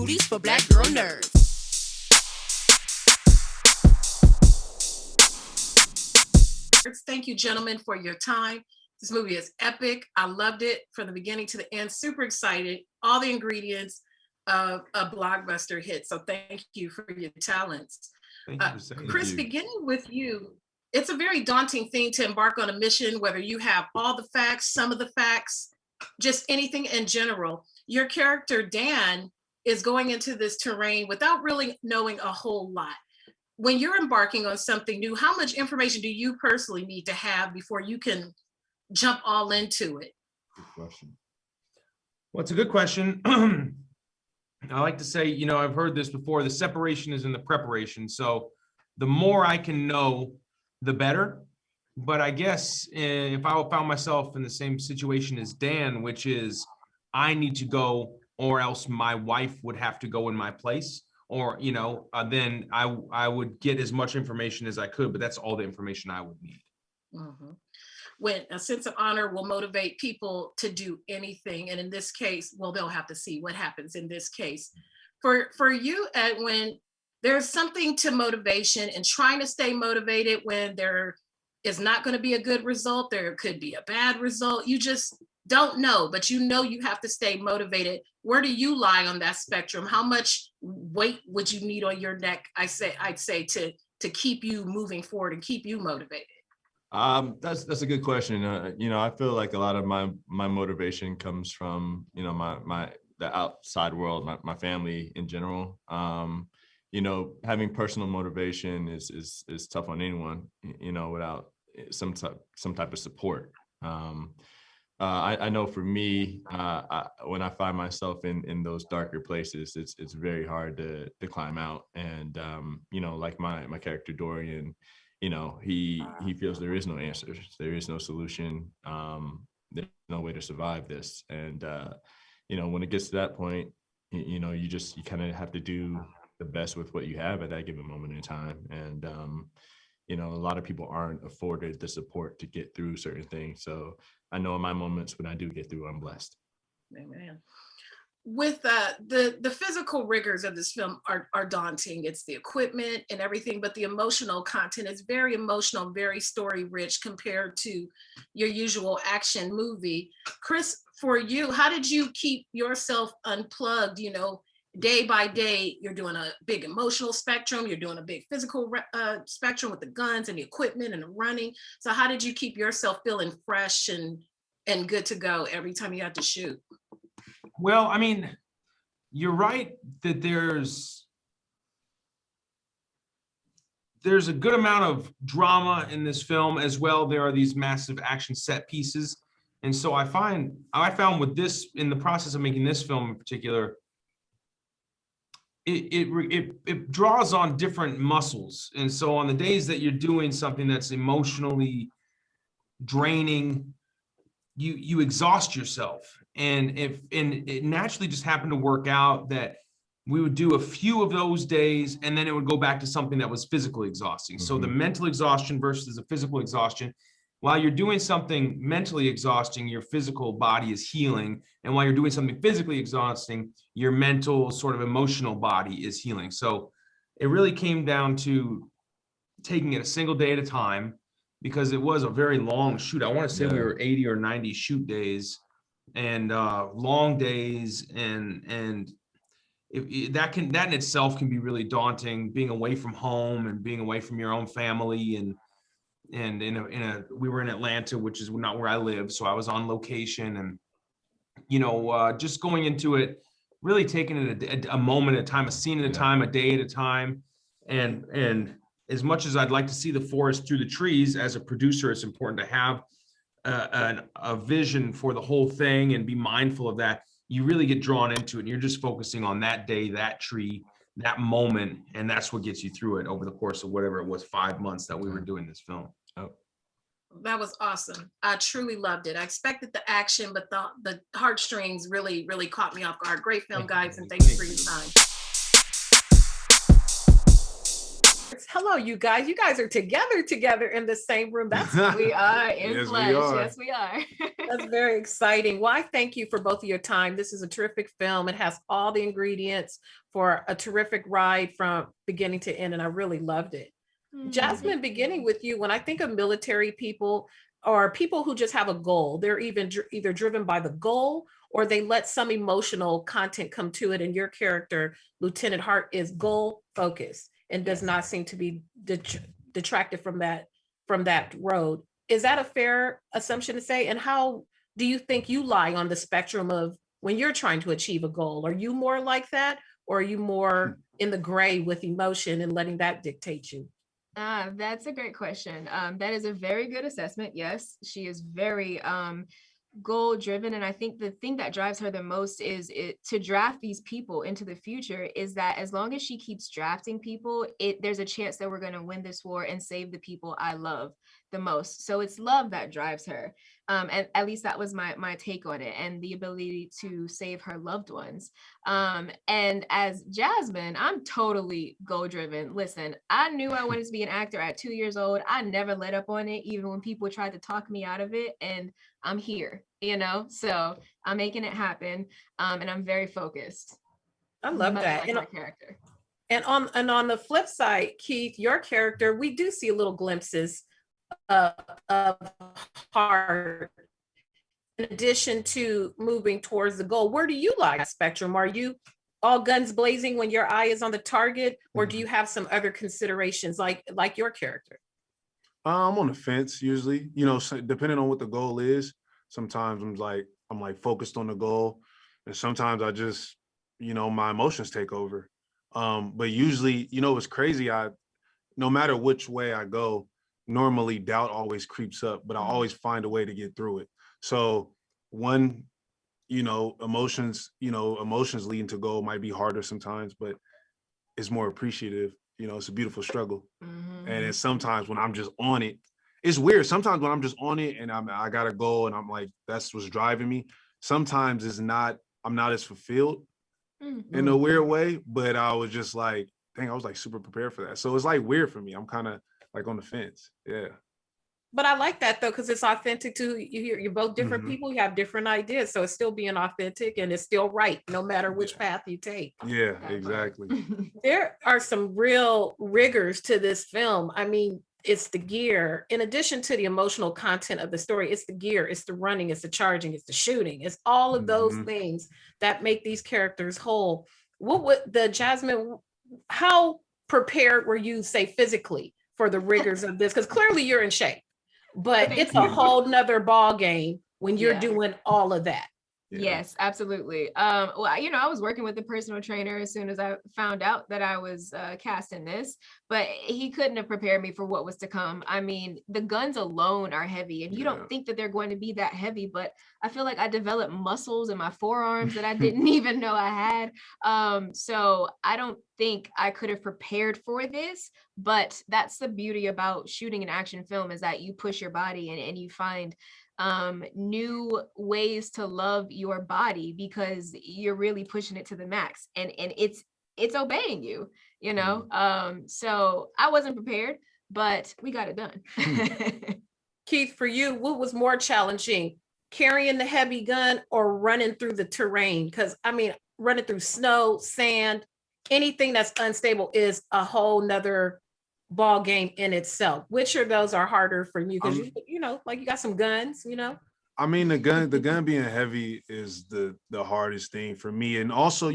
movies for black girl nerds. Thank you, gentlemen, for your time. This movie is epic. I loved it from the beginning to the end. Super excited. All the ingredients of a blockbuster hit. So thank you for your talents. Thank you for saying Chris, beginning with you, it's a very daunting thing to embark on a mission, whether you have all the facts, some of the facts, just anything in general. Your character, Dan, is going into this terrain without really knowing a whole lot. When you're embarking on something new, how much information do you personally need to have before you can jump all into it? Good question. Well, it's a good question. I like to say, I've heard this before, the separation is in the preparation. So the more I can know, the better. But I guess if I found myself in the same situation as Dan, which is I need to go or else my wife would have to go in my place, or, then I would get as much information as I could, but that's all the information I would need. Mm-hmm. When a sense of honor will motivate people to do anything. And in this case, well, they'll have to see what happens in this case. For you, Edwin, there's something to motivation and trying to stay motivated when there is not going to be a good result. There could be a bad result. You just don't know, but you have to stay motivated. Where do you lie on that spectrum? How much weight would you need on your neck, I'd say to keep you moving forward and keep you motivated? That's a good question. I feel like a lot of my motivation comes from, the outside world, my family in general. Having personal motivation is tough on anyone, without some type of support. I know for me, when I find myself in those darker places, it's very hard to climb out. And, like my character Dorian, he feels there is no answers, there is no solution, there's no way to survive this. And when it gets to that point, you kind of have to do the best with what you have at that given moment in time. And a lot of people aren't afforded the support to get through certain things. So I know in my moments when I do get through, I'm blessed. Amen. With the physical rigors of this film are daunting. It's the equipment and everything, but the emotional content is very emotional, very story rich compared to your usual action movie. Chris, for you, how did you keep yourself unplugged? Day by day, you're doing a big emotional spectrum, you're doing a big physical spectrum with the guns and the equipment and the running. So how did you keep yourself feeling fresh and good to go every time you had to shoot? Well, you're right that there's a good amount of drama in this film as well. There are these massive action set pieces. And so I found with this, in the process of making this film in particular, it draws on different muscles. And so on the days that you're doing something that's emotionally draining, you exhaust yourself. And it naturally just happened to work out that we would do a few of those days and then it would go back to something that was physically exhausting. Mm-hmm. So the mental exhaustion versus the physical exhaustion, while you're doing something mentally exhausting, your physical body is healing. And while you're doing something physically exhausting, your mental sort of emotional body is healing. So it really came down to taking it a single day at a time, because it was a very long shoot. I want to say we were 80 or 90 shoot days and long days. And that in itself can be really daunting, being away from home and being away from your own family. And we were in Atlanta, which is not where I live. So I was on location and, just going into it, really taking it a moment at a time, a scene at a time, a day at a time. And as much as I'd like to see the forest through the trees, as a producer, it's important to have a vision for the whole thing and be mindful of that. You really get drawn into it and you're just focusing on that day, that tree, that moment. And that's what gets you through it over the course of whatever it was, 5 months that we were doing this film. Oh, that was awesome. I truly loved it. I expected the action, but the heartstrings really, really caught me off guard. Great film, guys, and thank you for your time. Hello, you guys. You guys are together in the same room. That's We are in Yes, we flesh. are. Yes, we are. That's very exciting. Well, I thank you for both of your time. This is a terrific film. It has all the ingredients for a terrific ride from beginning to end, and I really loved it. Jasmine, beginning with you, when I think of military people or people who just have a goal, they're even either driven by the goal or they let some emotional content come to it. And your character, Lieutenant Hart, is goal focused and does not seem to be detracted from that road. Is that a fair assumption to say? And how do you think you lie on the spectrum of when you're trying to achieve a goal? Are you more like that, or are you more in the gray with emotion and letting that dictate you? That's a great question. That is a very good assessment. Yes, she is very goal driven, and I think the thing that drives her the most is to draft these people into the future. Is that as long as she keeps drafting people, there's a chance that we're going to win this war and save the people I love the most. So it's love that drives her. And at least that was my take on it, and the ability to save her loved ones. And as Jasmine, I'm totally goal driven. Listen, I knew I wanted to be an actor at 2 years old. I never let up on it, even when people tried to talk me out of it. And I'm here, so I'm making it happen. And I'm very focused. I love that. Like my character. And on the flip side, Keith, your character, we do see a little glimpses of Hart. In addition to moving towards the goal, where do you lie on the spectrum? Are you all guns blazing when your eye is on the target, or do you have some other considerations like your character? I'm on the fence usually, so depending on what the goal is. Sometimes I'm like focused on the goal, and sometimes I just, my emotions take over. But usually, it's crazy. No matter which way I go, normally doubt always creeps up, but I always find a way to get through it. So emotions leading to goal might be harder sometimes, but it's more appreciative. It's a beautiful struggle. Mm-hmm. And it's sometimes when I'm just on it, it's weird. Sometimes when I'm just on it and I got to go and I'm like, that's what's driving me. Sometimes I'm not as fulfilled in a weird way, but I was just like, dang, I was like super prepared for that. So it's like weird for me. I'm kind of like on the fence. Yeah. But I like that though, because it's authentic to you. You're both different people. You have different ideas. So it's still being authentic and it's still right, no matter which path you take. Yeah, exactly. There are some real rigors to this film. I mean, it's the gear. In addition to the emotional content of the story, it's the gear, it's the running, it's the charging, it's the shooting. It's all of those things that make these characters whole. What would the Jasmine, how prepared were you, say, physically for the rigors of this? Because clearly you're in shape. But it's a whole nother ball game when you're doing all of that. Yeah. Yes, absolutely. Well, I was working with a personal trainer as soon as I found out that I was cast in this, but he couldn't have prepared me for what was to come. I mean, the guns alone are heavy, and you don't think that they're going to be that heavy, but I feel like I developed muscles in my forearms that I didn't even know I had. So I don't think I could have prepared for this, but that's the beauty about shooting an action film, is that you push your body and you find new ways to love your body because you're really pushing it to the max, and it's obeying you, so I wasn't prepared, but we got it done. Keith, for you, what was more challenging, carrying the heavy gun or running through the terrain? Because I mean, running through snow, sand, anything that's unstable is a whole nother ball game in itself. Which of those are harder for you? Because you got some guns, I mean, the gun being heavy is the hardest thing for me. And also,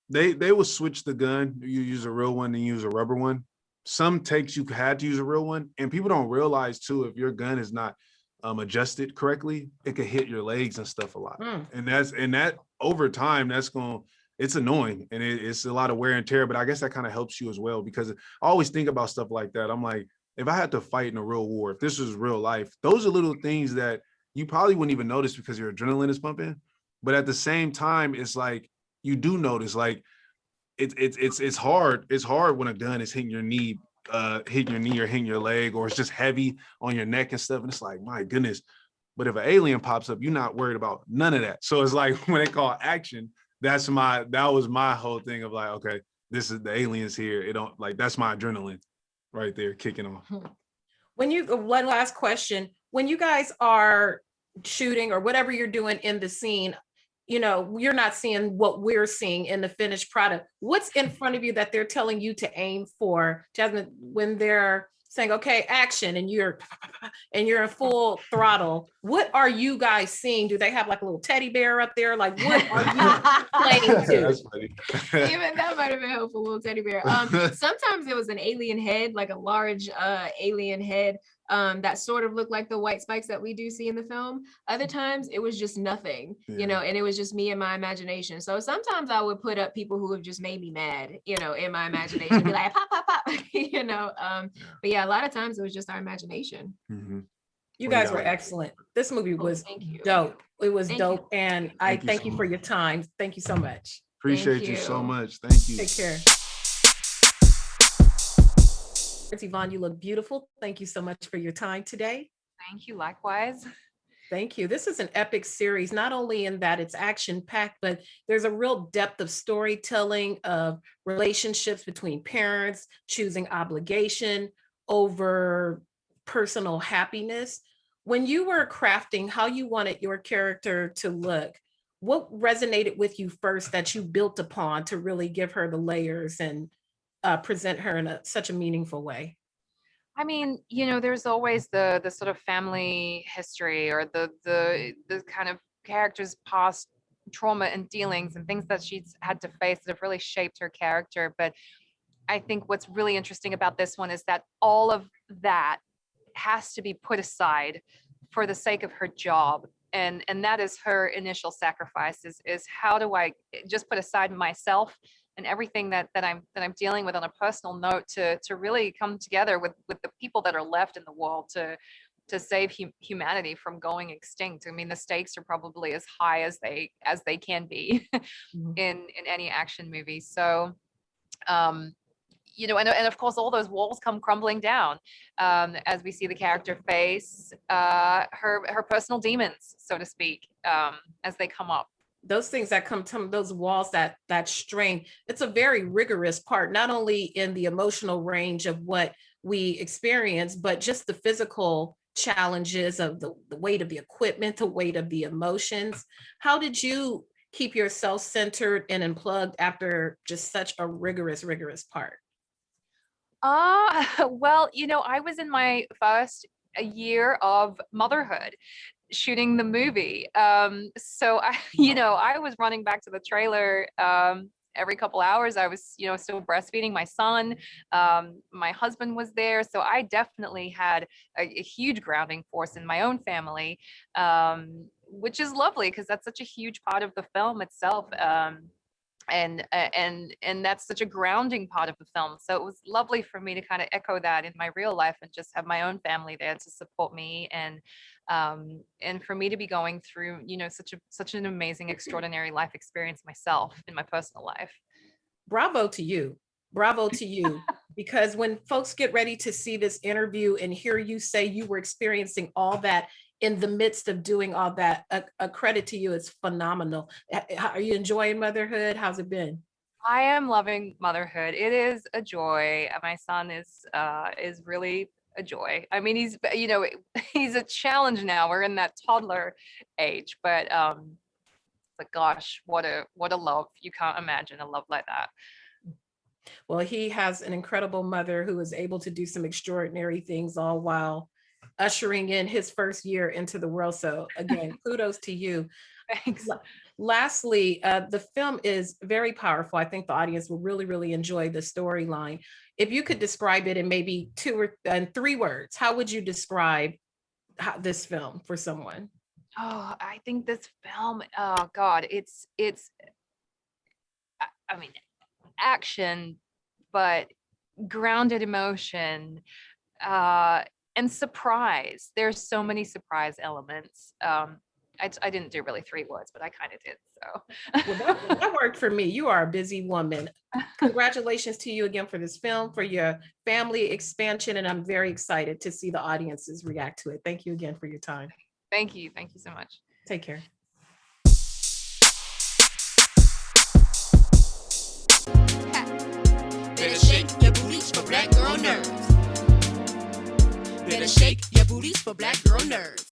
they will switch the gun. You use a real one and use a rubber one. Some takes you had to use a real one, and people don't realize too, if your gun is not adjusted correctly, it could hit your legs and stuff a lot. And that over time, it's annoying, and it's a lot of wear and tear, but I guess that kind of helps you as well, because I always think about stuff like that. I'm like, if I had to fight in a real war, if this was real life, those are little things that you probably wouldn't even notice because your adrenaline is pumping. But at the same time, it's like, you do notice, like it's hard. It's hard when a gun is hitting your knee or hitting your leg, or it's just heavy on your neck and stuff. And it's like, my goodness. But if an alien pops up, you're not worried about none of that. So it's like, when they call action, that was my whole thing of like, okay, this is the aliens here. It don't like that's my adrenaline right there kicking off. When you, one last question, when you guys are shooting or whatever you're doing in the scene, you know, you're not seeing what we're seeing in the finished product. What's in front of you that they're telling you to aim for, Jasmine, when they're saying, okay, action, and you're in full throttle? What are you guys seeing? Do they have like a little teddy bear up there? Like, what are you playing to? That's funny. Even that might have been helpful, little teddy bear. Sometimes it was an alien head, like a large alien head that sort of looked like the white spikes that we do see in the film. Other times it was just nothing, you know, and it was just me and my imagination. So sometimes I would put up people who have just made me mad, you know, in my imagination, be like, pop, pop, pop, you know. But yeah, a lot of times it was just our imagination. Mhm. You guys were excellent. This movie was thank you. dope. It was Thank dope. you. And I Thank you thank so you for your time. Thank you so much. Appreciate Thank you so you. much. Thank you. Take care. Yvonne, you look beautiful. Thank you so much for your time today. Thank you, likewise. Thank you. This is an epic series, not only in that it's action-packed, but there's a real depth of storytelling, of relationships between parents, choosing obligation over personal happiness. When you were crafting how you wanted your character to look, what resonated with you first that you built upon to really give her the layers and present her in such a meaningful way? I mean, you know, there's always the sort of family history or the kind of character's past trauma and dealings and things that she's had to face that have really shaped her character. But I think what's really interesting about this one is that all of that has to be put aside for the sake of her job. And that is her initial sacrifice is how do I just put aside myself and everything that I'm dealing with on a personal note to really come together with the people that are left in the world to save humanity from going extinct. I mean, the stakes are probably as high as they can be in any action movie. So, you know, and of course, all those walls come crumbling down as we see the character face her personal demons, so to speak, as they come up. Those things that come to those walls, that strain, it's a very rigorous part, not only in the emotional range of what we experience, but just the physical challenges of the weight of the equipment, the weight of the emotions. How did you keep yourself centered and unplugged after just such a rigorous part? Well, you know, I was in my first year of motherhood shooting the movie. So I was running back to the trailer every couple hours. I was, you know, still breastfeeding my son. My husband was there. So I definitely had a huge grounding force in my own family, which is lovely because that's such a huge part of the film itself. And that's such a grounding part of the film. So it was lovely for me to kind of echo that in my real life and just have my own family there to support me and for me to be going through, you know, such an amazing, extraordinary life experience myself in my personal life. Bravo to you. Bravo to you. Because when folks get ready to see this interview and hear you say you were experiencing all that in the midst of doing all that, a credit to you. It's phenomenal. Are you enjoying motherhood? How's it been? I am loving motherhood. It is a joy. My son is really a joy. I mean, he's a challenge now. We're in that toddler age, but gosh, what a love. You can't imagine a love like that. Well, he has an incredible mother who is able to do some extraordinary things all while ushering in his first year into the world. So again, kudos to you. Thanks. Lastly, the film is very powerful. I think the audience will really, really enjoy the storyline. If you could describe it in maybe 2 or 3 words, how would you describe this film for someone? Oh, I think this film, oh God, it's, I mean, action, but grounded emotion, and surprise. There's so many surprise elements. I didn't do really 3 words, but I kind of did. So well, that worked for me. You are a busy woman. Congratulations to you again for this film, for your family expansion, and I'm very excited to see the audiences react to it. Thank you again for your time. Thank you. Thank you so much. Take care. Yeah. Better shake your booties for black girl nerves. Better shake your booties for black girl nerves.